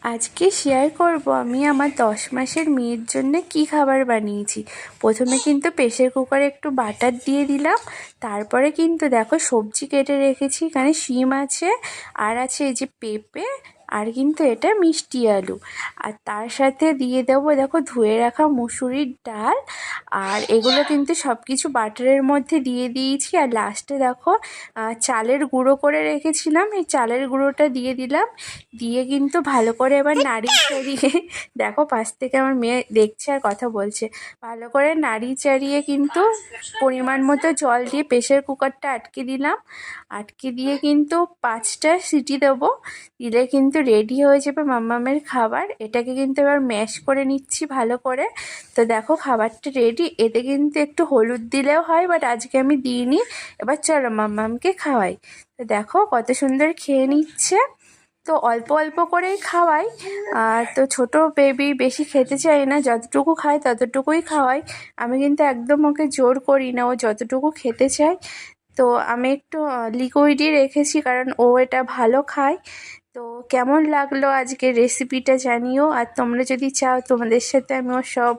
আজকে শেয়ার করব আমি আমার 10 মাসের মেয়ের জন্য কি খাবার বানিয়েছি। প্রথমে কিন্তু প্রেসার কুকারে একটু বাটার দিয়ে দিলাম, তারপরে কিন্তু দেখো সবজি কেটে রেখেছি, এখানে শিম আছে, আর আছে এই যে পেঁপে, আর কিন্তু এটা মিষ্টি আলু, আর তার সাথে দিয়ে দেবো দেখো ধুয়ে রাখা মুসুরির ডাল। আর এগুলো কিন্তু সব কিছু বাটারের মধ্যে দিয়ে দিয়েছি। আর লাস্টে দেখো চালের গুঁড়ো করে রেখেছিলাম, এই চালের গুঁড়োটা দিয়ে দিলাম। দিয়ে কিন্তু ভালো করে এবার নাড়িয়ে চাড়িয়ে দেখো পাশ থেকে আমার মেয়ে দেখছে আর কথা বলছে, ভালো করে নাড়িয়ে চাড়িয়ে কিন্তু পরিমাণ মতো জল দিয়ে প্রেসার কুকারটা আটকে দিলাম। আটকে দিয়ে কিন্তু 5টা সিটি দেবো, দিলে কিন্তু রেডি হয়ে যাবে মাম্মামের খাবার। এটাকে কিন্তু এবার ম্যাশ করে নিচ্ছি ভালো করে। তো দেখো খাবারটা রেডি। এতে কিন্তু একটু হলুদ দিলেও হয়, বাট আজকে আমি দিইনি। এবার চলো মাম্মামকে খাওয়াই। তো দেখো কত সুন্দর খেয়ে নিচ্ছে। তো অল্প অল্প করেই খাওয়াই। আর তো ছোট বেবি বেশি খেতে চায় না, যতটুকু খায় ততটুকুই খাওয়াই। আমি কিন্তু একদম ওকে জোর করি না, ও যতটুকু খেতে চায়। তো আমি একটু লিকুইডই রেখেছি, কারণ ও এটা ভালো খায়। তো কেমন লাগলো আজকের রেসিপিটা জানিও। আর তোমরা যদি চাও তোমাদের সাথে আমিও সব